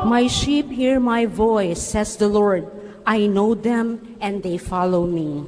My sheep hear my voice, says the Lord. I know them, and they follow me.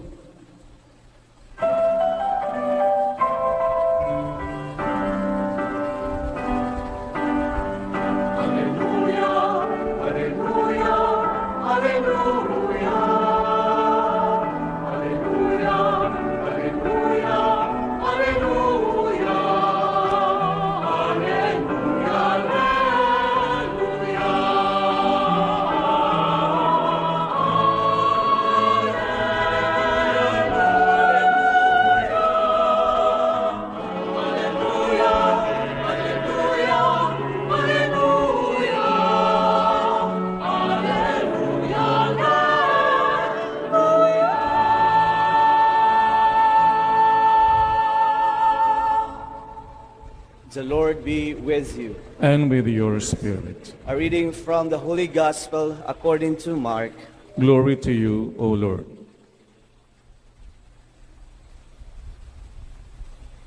The Lord be with you. And with your spirit. A reading from the Holy Gospel according to Mark. Glory to you, O Lord.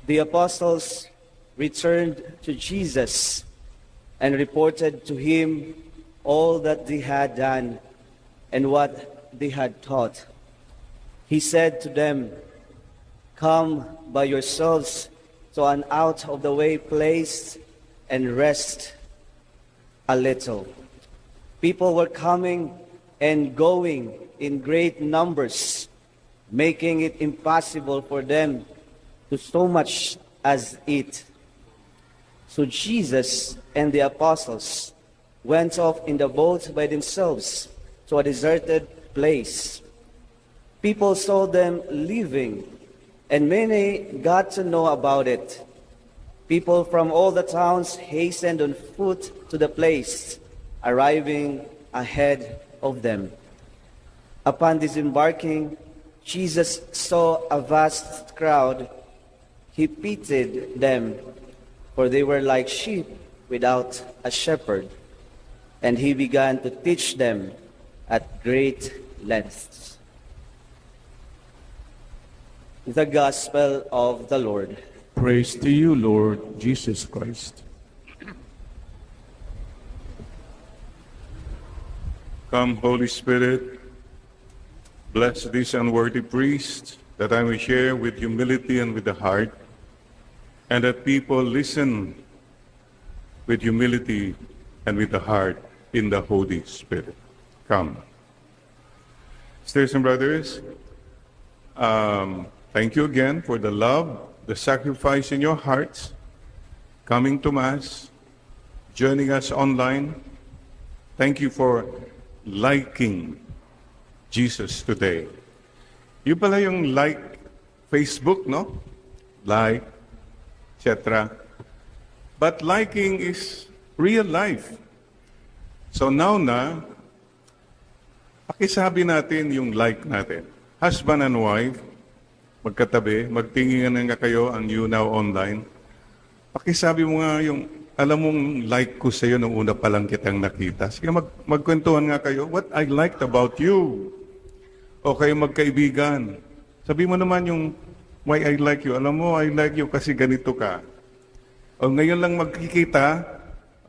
The apostles returned to Jesus and reported to him all that they had done and what they had taught. He said to them, "Come by yourselves to an out-of-the-way place and rest a little." People were coming and going in great numbers, making it impossible for them to so much as eat. So Jesus and the apostles went off in the boat by themselves to a deserted place. People saw them leaving, and many got to know about it. People from all the towns hastened on foot to the place, arriving ahead of them. Upon disembarking, Jesus saw a vast crowd. He pitied them, for they were like sheep without a shepherd, and he began to teach them at great lengths. The Gospel of the Lord. Praise to you, Lord Jesus Christ. Come, Holy Spirit, bless this unworthy priest, that I may share with humility and with the heart, and that people listen with humility and with the heart in the Holy Spirit. Come. Sisters and brothers, thank you again for the love, the sacrifice in your hearts, coming to Mass, joining us online. Thank you for liking Jesus today. Yung pala yung like Facebook, no? Like, etc. But liking is real life. So now na, pakisabi natin yung like natin. Husband and wife, magkatabi, magtingin nga kayo ang You Now Online. Pakisabi mo nga yung, alam mong like ko sa'yo nung una pa lang kitang nakita. Sige, magkwentuhan nga kayo, what I liked about you. O kayo magkaibigan. Sabi mo naman yung, why I like you. Alam mo, I like you kasi ganito ka. O ngayon lang magkikita,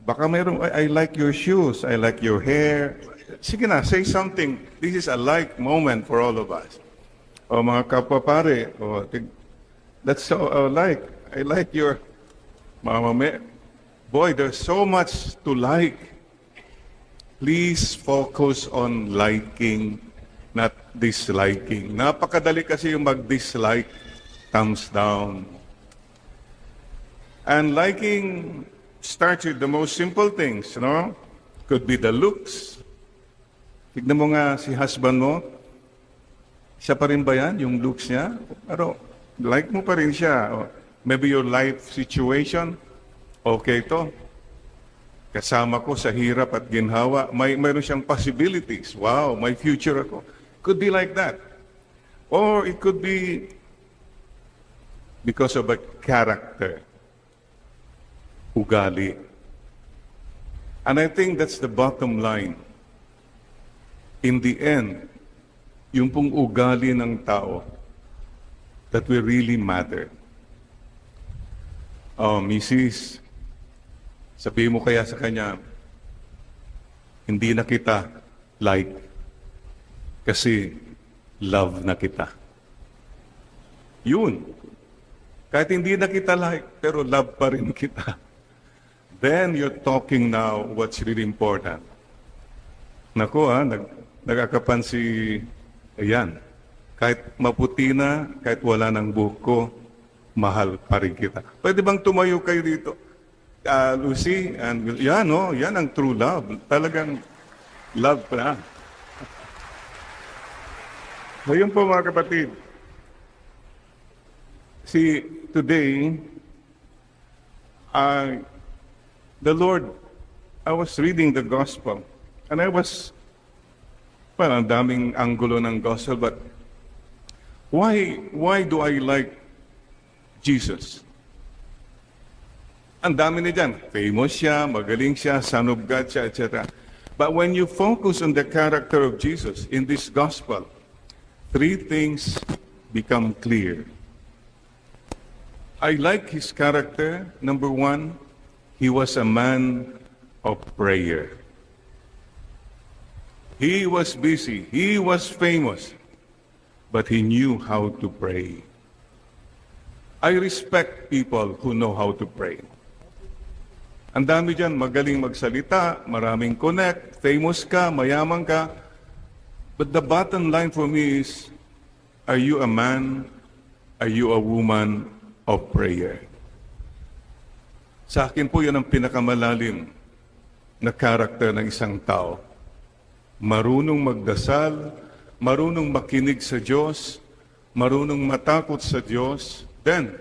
baka mayroong, I like your shoes, I like your hair. Sige na, say something. This is a like moment for all of us. O mga kapwa pare, that's so like. I like your, boy, there's so much to like. Please focus on liking, not disliking. Napakadali kasi yung mag-dislike, thumbs down. And liking starts with the most simple things, you know? Could be the looks. Tignan mo nga si husband mo, siya pa rin ba yan, yung looks niya? Pero like mo pa rin siya. Or maybe your life situation, okay to. Kasama ko sa hirap at ginhawa, mayroon siyang possibilities. Wow, may future ako. Could be like that. Or it could be because of a character. Ugali. And I think that's the bottom line. In the end, yung pong ugali ng tao that will really matter. Oh, Mrs., sabihin mo kaya sa kanya, hindi na kita like kasi love na kita. Yun. Kahit hindi na kita like, pero love pa rin kita. Then you're talking now what's really important. Naku nagkakapan si, ayan, kahit maputi na, kahit wala ng buhok, mahal pa rin kita. Pwede bang tumayo kayo dito? Lucy, and yan, no? Yan ang true love. Talagang love pa. Ngayon po mga kapatid, see, today, the Lord, I was reading the gospel, and I was, well, ang daming anggulo ng gospel, but why do I like Jesus? Ang dami na dyan. Famous siya, magaling siya, son of God siya, etc. But when you focus on the character of Jesus in this gospel, three things become clear. I like his character. Number one, he was a man of prayer. He was busy. He was famous. But he knew how to pray. I respect people who know how to pray. Ang dami dyan, magaling magsalita, maraming connect, famous ka, mayaman ka. But the bottom line for me is, are you a man? Are you a woman of prayer? Sa akin po yan ang pinakamalalim na karakter ng isang tao. Marunong magdasal, marunong makinig sa Diyos, marunong matakot sa Diyos, then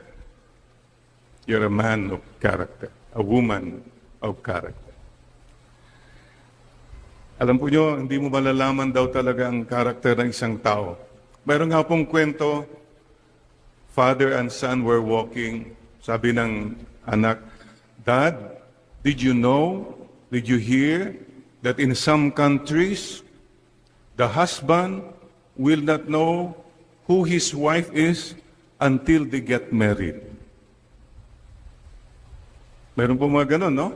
you're a man of character, a woman of character. Alam po nyo, hindi mo malalaman daw talaga ang karakter ng isang tao. Mayroon nga pong kwento, father and son were walking, sabi ng anak, Dad, did you know, did you hear that in some countries, the husband will not know who his wife is until they get married? Meron po mga ganun, no?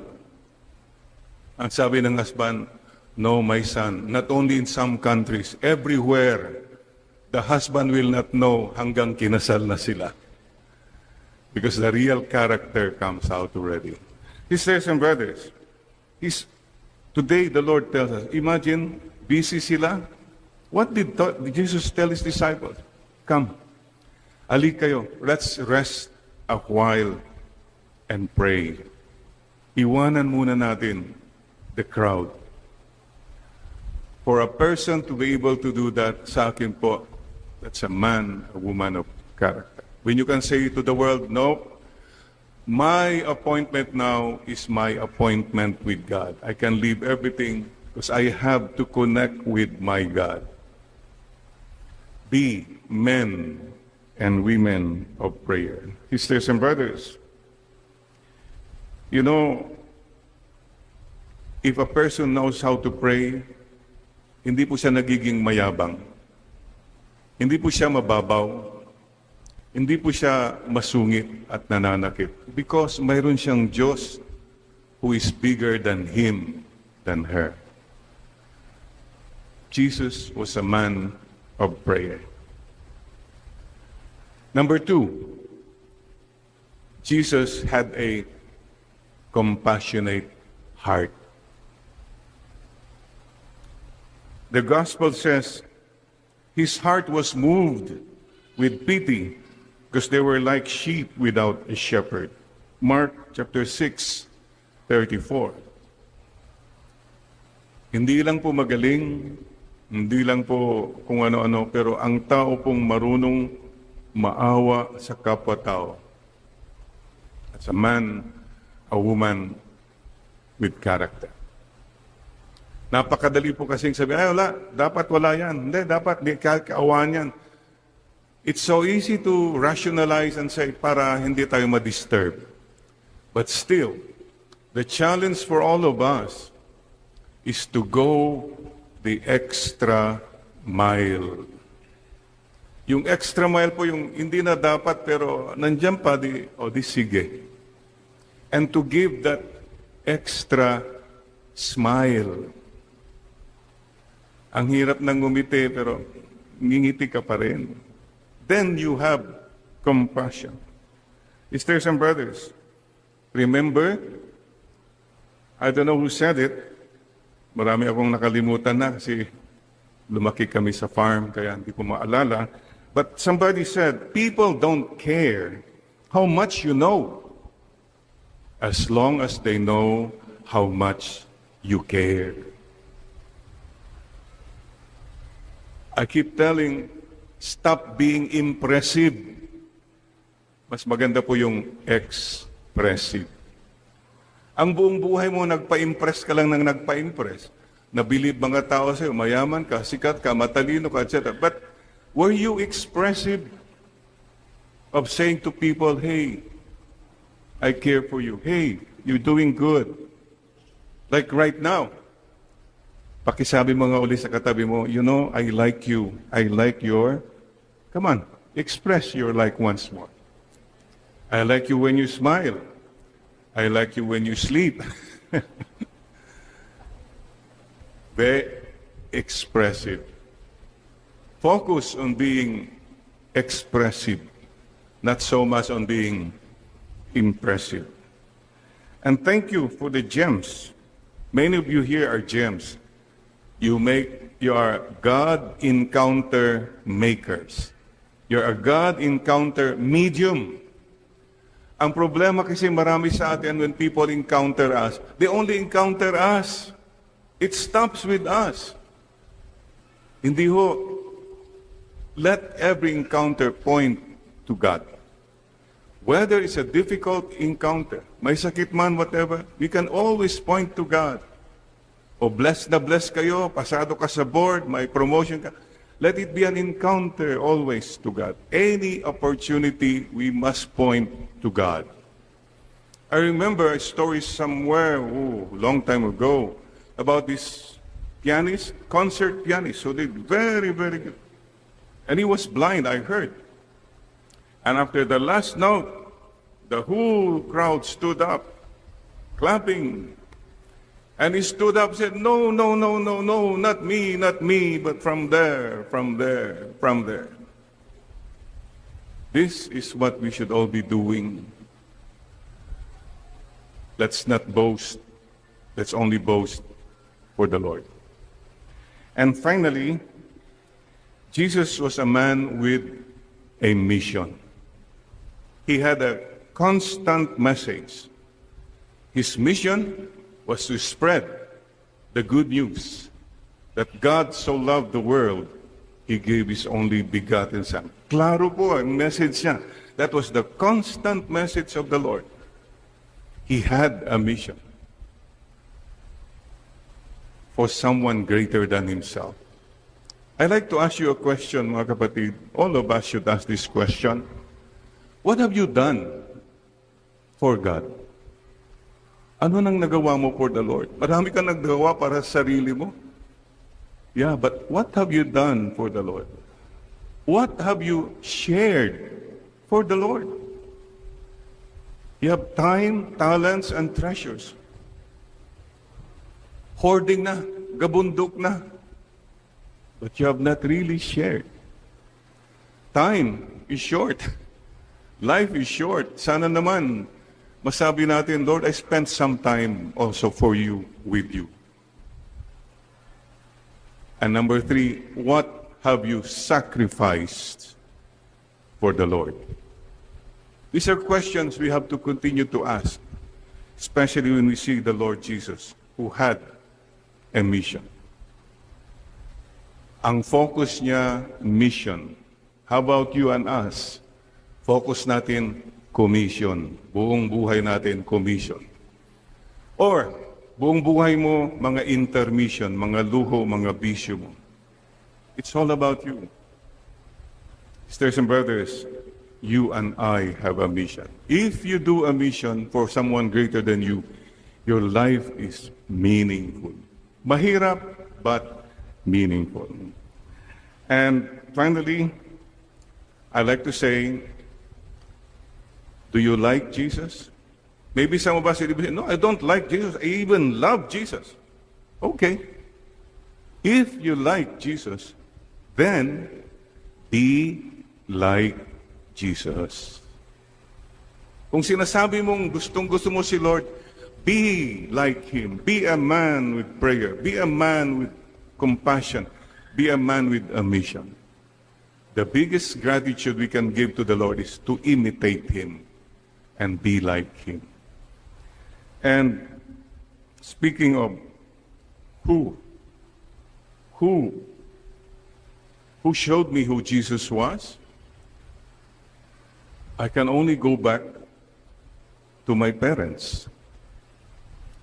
Ang sabi ng husband, no, my son, not only in some countries, everywhere, the husband will not know hanggang kinasal na sila. Because the real character comes out already. Sisters and brothers, today the Lord tells us, imagine, busy sila. What did Jesus tell his disciples? Come, alik kayo, let's rest a while and pray. Iwanan muna natin the crowd. For a person to be able to do that, sa akin po, that's a man, a woman of character. When you can say to the world, no, my appointment now is my appointment with God. I can leave everything because I have to connect with my God. Be men and women of prayer. Sisters and brothers, you know, if a person knows how to pray, hindi po siya nagiging mayabang. Hindi po siya mababaw. Hindi po siya masungit at nananakit. Because mayroon siyang Diyos who is bigger than him, than her. Jesus was a man of prayer. Number two, Jesus had a compassionate heart. The gospel says his heart was moved with pity because they were like sheep without a shepherd. Mark chapter 6:34. Hindi lang po magaling, hindi lang po kung ano-ano, pero ang tao pong marunong maawa sa kapwa-tao. As a man, a woman with character. Napakadali po kasing sabi, ay wala, dapat wala yan. Hindi, dapat di kaawaan yan. It's so easy to rationalize and say, para hindi tayo ma-disturb. But still, the challenge for all of us is to go the extra mile. Yung extra mile po, yung hindi na dapat pero nandiyan pa, di sige. and to give that extra smile. Ang hirap nang ngumiti pero ngingiti ka pa rin. Then you have compassion. Sisters and brothers, remember, I don't know who said it, marami akong nakalimutan na kasi lumaki kami sa farm kaya hindi ko maalala. But somebody said, people don't care how much you know as long as they know how much you care. I keep telling, stop being impressive. Mas maganda po yung expressive. Ang buong buhay mo, nagpa-impress ka lang ng nagpa-impress. Nabilib mga tao sa'yo, mayaman ka, sikat ka, matalino ka, etc. But were you expressive of saying to people, hey, I care for you. Hey, you're doing good. Like right now, pakisabi mo nga uli sa katabi mo, you know, I like you. I like your, come on, express your like once more. I like you when you smile. I like you when you sleep. Very expressive. Focus on being expressive, not so much on being impressive. And thank you for the gems. Many of you here are gems. You are God encounter makers. You're a God encounter medium. Ang problema kasi marami sa atin when people encounter us, they only encounter us. It stops with us. Hindi ho, let every encounter point to God. Whether it's a difficult encounter, may sakit man, whatever, we can always point to God. O blessed na blessed kayo, pasado ka sa board, may promotion ka. Let it be an encounter always to God. Any opportunity, we must point to God. I remember a story somewhere, long time ago, about this pianist, concert pianist, who did very, very good. And he was blind, I heard. And after the last note, the whole crowd stood up, clapping. And he stood up and said, no, no, no, no, no, not me, but from there, from there, from there. This is what we should all be doing. Let's not boast. Let's only boast for the Lord. And finally, Jesus was a man with a mission. He had a constant message. His mission was to spread the good news that God so loved the world, He gave His only begotten Son. Klaro po ang message niya. That was the constant message of the Lord. He had a mission for someone greater than Himself. I'd like to ask you a question, mga kapatid. All of us should ask this question. What have you done for God? Ano nang nagawa mo for the Lord? Marami kang nagawa para sa sarili mo. Yeah, but what have you done for the Lord? What have you shared for the Lord? You have time, talents, and treasures. Hoarding na, gabundok na. But you have not really shared. Time is short. Life is short. Sana naman, masabi natin, Lord, I spent some time also for you, with you. And number 3, what have you sacrificed for the Lord? These are questions we have to continue to ask, especially when we see the Lord Jesus, who had a mission. Ang focus niya, mission. How about you and us? Focus natin, commission. Buong buhay natin, commission. Or, buong buhay mo, mga intermission, mga luho, mga bisyo mo. It's all about you. Sisters and brothers, you and I have a mission. If you do a mission for someone greater than you, your life is meaningful. Mahirap, but meaningful. And finally, I like to say, do you like Jesus? Maybe some of us will say, no, I don't like Jesus. I even love Jesus. Okay. If you like Jesus, then be like Jesus. Kung sinasabi mong gustong-gusto mo si Lord, be like Him. Be a man with prayer. Be a man with compassion. Be a man with a mission. The biggest gratitude we can give to the Lord is to imitate Him and be like Him. And speaking of who showed me who Jesus was, I can only go back to my parents.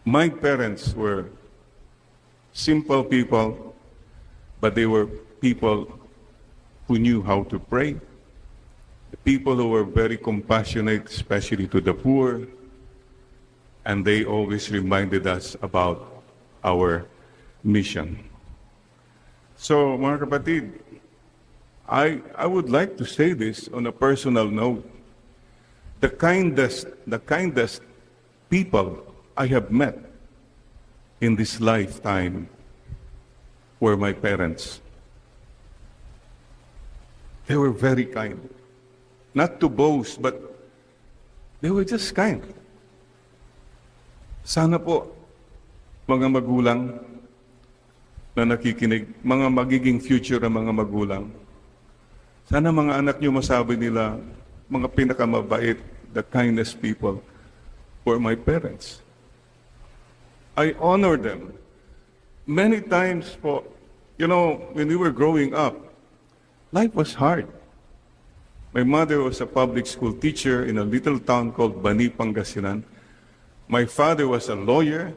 My parents were simple people, but they were people who knew how to pray. The people who were very compassionate, especially to the poor, and they always reminded us about our mission. So, mga kapatid, I would like to say this on a personal note. The kindest people I have met in this lifetime were my parents. They were very kind. Not to boast, but they were just kind. Sana po, mga magulang na nakikinig, mga magiging future na mga magulang, sana mga anak nyo masabi nila, mga pinakamabait, the kindest people were my parents. I honor them. Many times po, when we were growing up, life was hard. My mother was a public school teacher in a little town called Bani, Pangasinan. My father was a lawyer,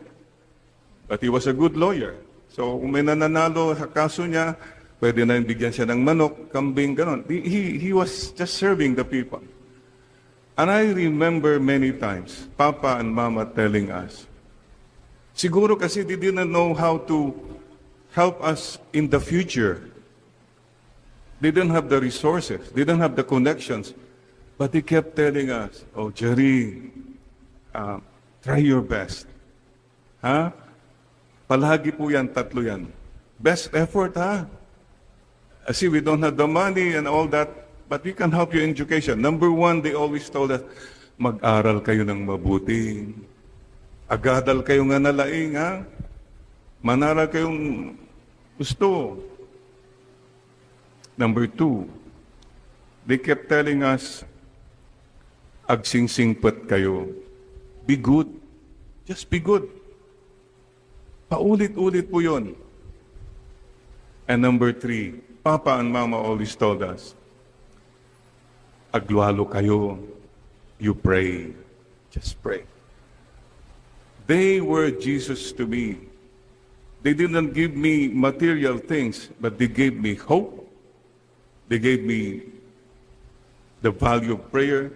but he was a good lawyer. So kung may nananalo sa kaso niya, pwede na bigyan siya ng manok, kambing, ganon. He was just serving the people. And I remember many times, Papa and Mama telling us, siguro kasi they didn't know how to help us in the future. They didn't have the resources. They didn't have the connections. But they kept telling us, oh, Jerry, try your best. Ha? Palagi po yan, tatlo yan. Best effort, ha? See, we don't have the money and all that, but we can help you in education. Number one, they always told us, mag-aral kayo ng mabuti. Agadal kayo nga nalaing, ha? Manaral kayong gusto. Number two, they kept telling us, agsingsingpat kayo. Be good. Just be good. Paulit-ulit po yun. And number three, Papa and Mama always told us, aglualo kayo, you pray. Just pray. They were Jesus to me. They didn't give me material things, but they gave me hope. They gave me the value of prayer,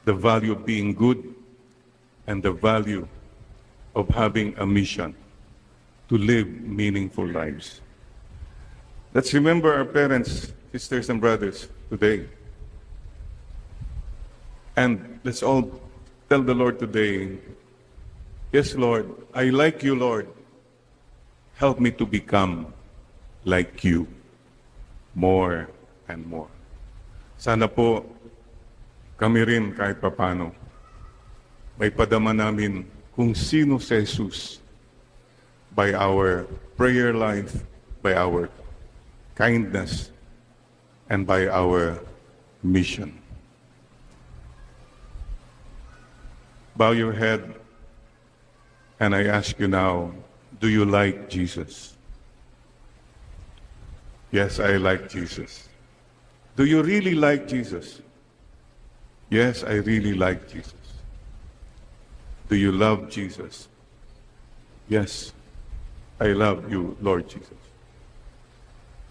the value of being good, and the value of having a mission to live meaningful lives. Let's remember our parents, sisters and brothers today. And let's all tell the Lord today, yes, Lord, I like you, Lord. Help me to become like you more and more. Sana po kami rin kahit papano may padama namin kung sino si Jesus by our prayer life, by our kindness, and by our mission. Bow your head, and I ask you now, do you like Jesus? Yes, I like Jesus. Do you really like Jesus? Yes, I really like Jesus. Do you love Jesus? Yes, I love you, Lord Jesus.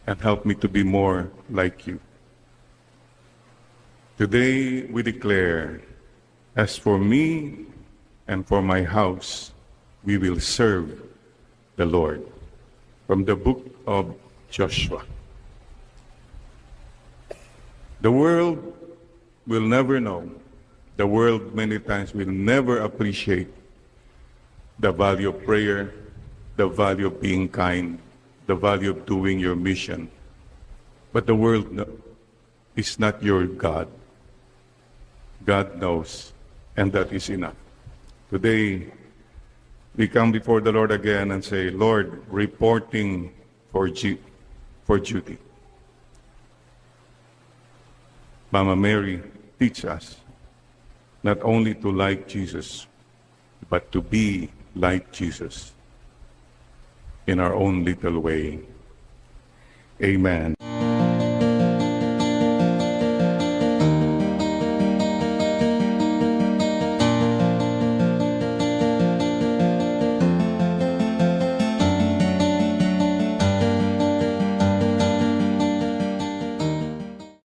And help me to be more like you. Today we declare, as for me and for my house, we will serve the Lord. From the book of Joshua. The world will never know The world many times will never appreciate the value of prayer, the value of being kind, the value of doing your mission. But the world is not your God. God knows, and that is enough. Today, we come before the Lord again and say, Lord, reporting for duty. Mama Mary, teach us not only to like Jesus, but to be like Jesus in our own little way. Amen.